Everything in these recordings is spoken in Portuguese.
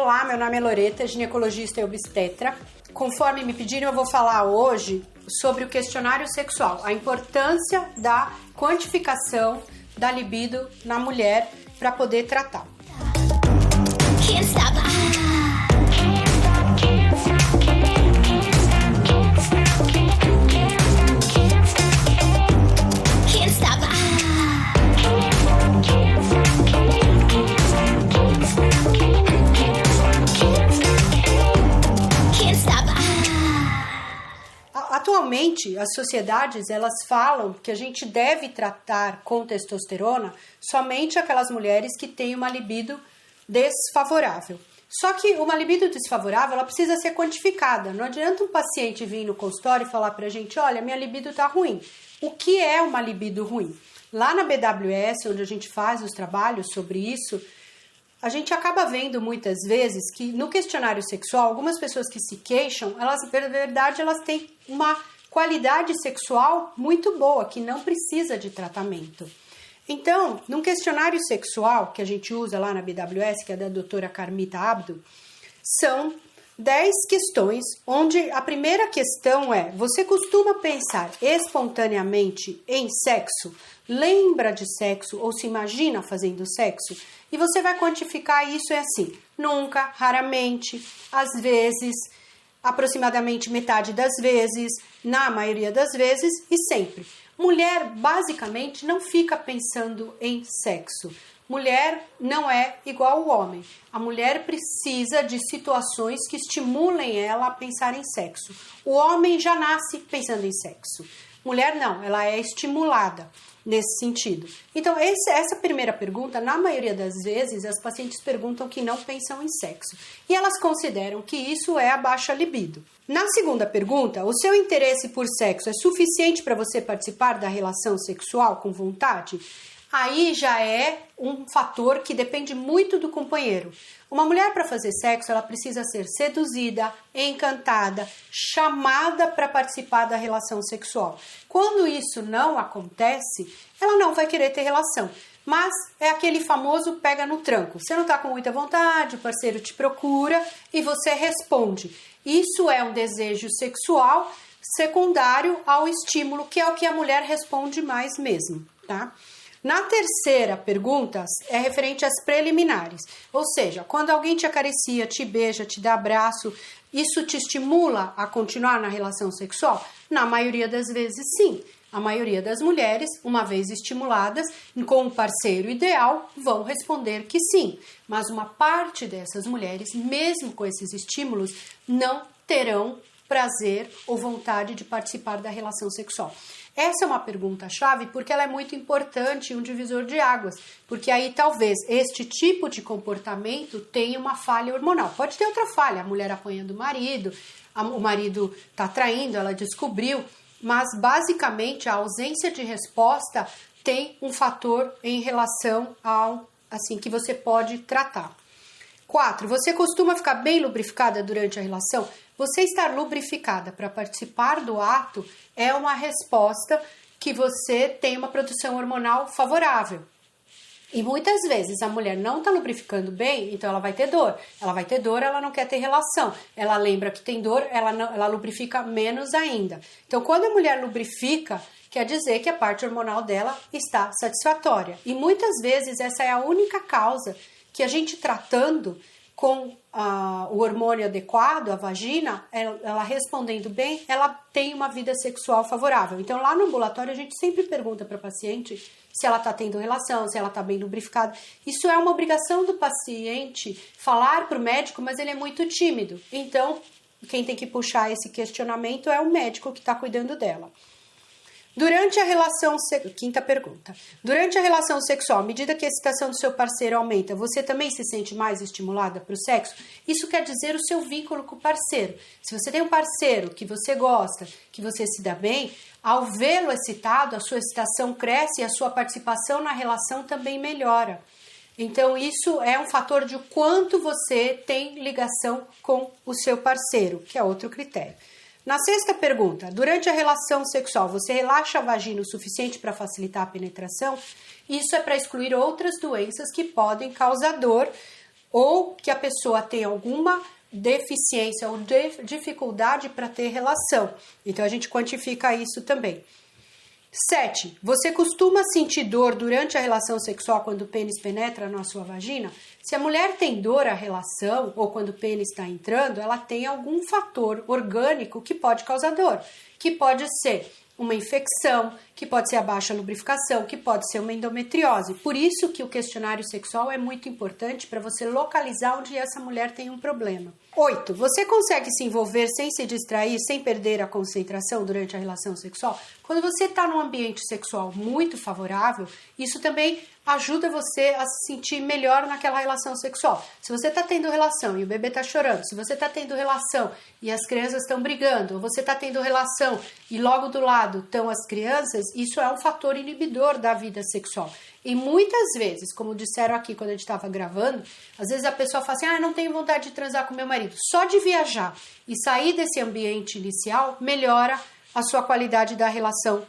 Olá, meu nome é Loreta, ginecologista e obstetra. Conforme me pediram, eu vou falar hoje sobre o questionário sexual, a importância da quantificação da libido na mulher para poder tratar. Can't stop. Atualmente, as sociedades, elas falam que a gente deve tratar com testosterona somente aquelas mulheres que têm uma libido desfavorável. Só que uma libido desfavorável, ela precisa ser quantificada. Não adianta um paciente vir no consultório e falar pra gente, olha, minha libido tá ruim. O que é uma libido ruim? Lá na BWS, onde a gente faz os trabalhos sobre isso, a gente acaba vendo muitas vezes que no questionário sexual, algumas pessoas que se queixam, elas, na verdade, elas têm uma qualidade sexual muito boa, que não precisa de tratamento. Então, num questionário sexual que a gente usa lá na BWS, que é da doutora Carmita Abdo, são 10 questões, onde a primeira questão é, você costuma pensar espontaneamente em sexo? Lembra de sexo ou se imagina fazendo sexo? E você vai quantificar isso assim, nunca, raramente, às vezes, aproximadamente metade das vezes, na maioria das vezes e sempre. Mulher, basicamente, não fica pensando em sexo. Mulher não é igual ao homem. A mulher precisa de situações que estimulem ela a pensar em sexo. O homem já nasce pensando em sexo. Mulher não, ela é estimulada nesse sentido. Então, essa primeira pergunta, na maioria das vezes, as pacientes perguntam que não pensam em sexo. E elas consideram que isso é a baixa libido. Na segunda pergunta, o seu interesse por sexo é suficiente para você participar da relação sexual com vontade? Aí já é um fator que depende muito do companheiro. Uma mulher para fazer sexo, ela precisa ser seduzida, encantada, chamada para participar da relação sexual. Quando isso não acontece, ela não vai querer ter relação. Mas é aquele famoso pega no tranco. Você não está com muita vontade, o parceiro te procura e você responde. Isso é um desejo sexual secundário ao estímulo, que é o que a mulher responde mais mesmo, tá? Na terceira pergunta, é referente às preliminares, ou seja, quando alguém te acaricia, te beija, te dá abraço, isso te estimula a continuar na relação sexual? Na maioria das vezes, sim. A maioria das mulheres, uma vez estimuladas com o parceiro ideal, vão responder que sim. Mas uma parte dessas mulheres, mesmo com esses estímulos, não terão prazer ou vontade de participar da relação sexual. Essa é uma pergunta-chave porque ela é muito importante, um divisor de águas, porque aí talvez este tipo de comportamento tenha uma falha hormonal. Pode ter outra falha, a mulher apanhando o marido está traindo, ela descobriu, mas basicamente a ausência de resposta tem um fator em relação ao, assim, que você pode tratar. 4. Você costuma ficar bem lubrificada durante a relação? Você estar lubrificada para participar do ato é uma resposta que você tem uma produção hormonal favorável. E muitas vezes a mulher não está lubrificando bem, então ela vai ter dor. Ela vai ter dor, ela não quer ter relação. Ela lembra que tem dor, ela lubrifica menos ainda. Então, quando a mulher lubrifica, quer dizer que a parte hormonal dela está satisfatória. E muitas vezes essa é a única causa que a gente tratando com o hormônio adequado, a vagina, ela respondendo bem, ela tem uma vida sexual favorável. Então, lá no ambulatório, a gente sempre pergunta para a paciente se ela está tendo relação, se ela está bem lubrificada. Isso é uma obrigação do paciente falar para o médico, mas ele é muito tímido. Então, quem tem que puxar esse questionamento é o médico que está cuidando dela. Durante a relação quinta pergunta. Durante a relação sexual, à medida que a excitação do seu parceiro aumenta, você também se sente mais estimulada para o sexo? Isso quer dizer o seu vínculo com o parceiro. Se você tem um parceiro que você gosta, que você se dá bem, ao vê-lo excitado, a sua excitação cresce e a sua participação na relação também melhora. Então, isso é um fator de quanto você tem ligação com o seu parceiro, que é outro critério. Na sexta pergunta, durante a relação sexual, você relaxa a vagina o suficiente para facilitar a penetração? Isso é para excluir outras doenças que podem causar dor ou que a pessoa tem alguma deficiência ou dificuldade para ter relação. Então a gente quantifica isso também. 7. Você costuma sentir dor durante a relação sexual quando o pênis penetra na sua vagina? Se a mulher tem dor à relação ou quando o pênis está entrando, ela tem algum fator orgânico que pode causar dor, que pode ser uma infecção, que pode ser a baixa lubrificação, que pode ser uma endometriose. Por isso que o questionário sexual é muito importante para você localizar onde essa mulher tem um problema. 8. Você consegue se envolver sem se distrair, sem perder a concentração durante a relação sexual? Quando você está num ambiente sexual muito favorável, isso também ajuda você a se sentir melhor naquela relação sexual. Se você está tendo relação e o bebê está chorando, se você está tendo relação e as crianças estão brigando, ou você está tendo relação e logo do lado estão as crianças, isso é um fator inibidor da vida sexual. E muitas vezes, como disseram aqui quando a gente estava gravando, às vezes a pessoa fala assim, não tenho vontade de transar com meu marido. Só de viajar e sair desse ambiente inicial melhora a sua qualidade da relação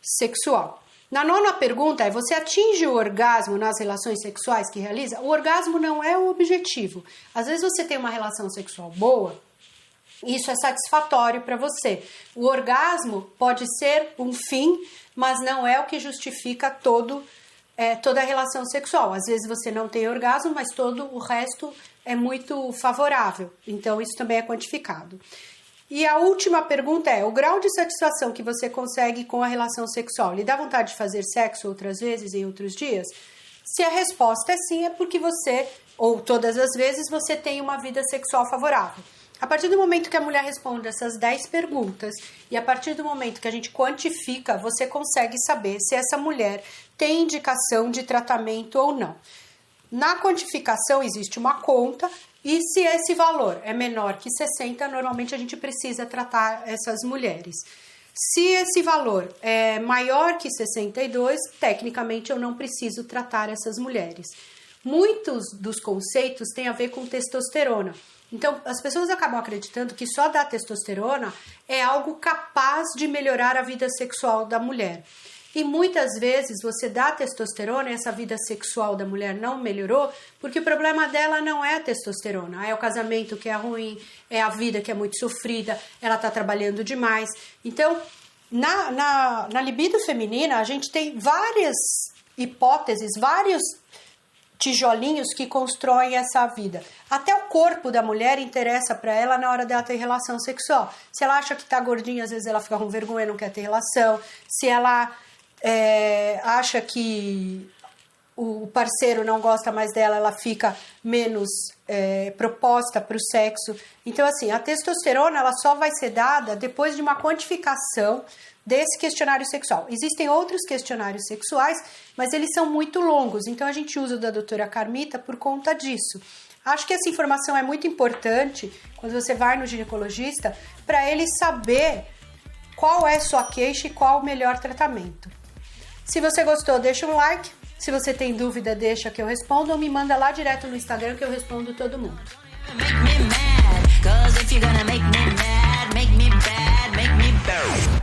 sexual. Na 9ª pergunta você atinge o orgasmo nas relações sexuais que realiza? O orgasmo não é o objetivo. Às vezes você tem uma relação sexual boa, isso é satisfatório para você. O orgasmo pode ser um fim, mas não é o que justifica toda a relação sexual. Às vezes você não tem orgasmo, mas todo o resto é muito favorável. Então isso também é quantificado. E a última pergunta é, o grau de satisfação que você consegue com a relação sexual, lhe dá vontade de fazer sexo outras vezes em outros dias? Se a resposta é sim, é porque você, ou todas as vezes, você tem uma vida sexual favorável. A partir do momento que a mulher responde essas 10 perguntas e a partir do momento que a gente quantifica, você consegue saber se essa mulher tem indicação de tratamento ou não. Na quantificação existe uma conta e se esse valor é menor que 60, normalmente a gente precisa tratar essas mulheres. Se esse valor é maior que 62, tecnicamente eu não preciso tratar essas mulheres. Muitos dos conceitos têm a ver com testosterona. Então, as pessoas acabam acreditando que só dar testosterona é algo capaz de melhorar a vida sexual da mulher. E muitas vezes você dá testosterona e essa vida sexual da mulher não melhorou, porque o problema dela não é a testosterona, é o casamento que é ruim, é a vida que é muito sofrida, ela está trabalhando demais. Então, na libido feminina, a gente tem várias hipóteses, vários tijolinhos que constroem essa vida. Até o corpo da mulher interessa para ela na hora dela ter relação sexual. Se ela acha que tá gordinha, às vezes ela fica com vergonha, não quer ter relação. Se ela acha que o parceiro não gosta mais dela, ela fica menos proposta para o sexo. Então, assim, a testosterona ela só vai ser dada depois de uma quantificação desse questionário sexual. Existem outros questionários sexuais, mas eles são muito longos, então a gente usa o da doutora Carmita por conta disso. Acho que essa informação é muito importante quando você vai no ginecologista, para ele saber qual é sua queixa e qual o melhor tratamento. Se você gostou, deixa um like. Se você tem dúvida, deixa que eu respondo ou me manda lá direto no Instagram que eu respondo todo mundo. Make me mad, 'cause if you're gonna make me mad, make me bad, make me burn.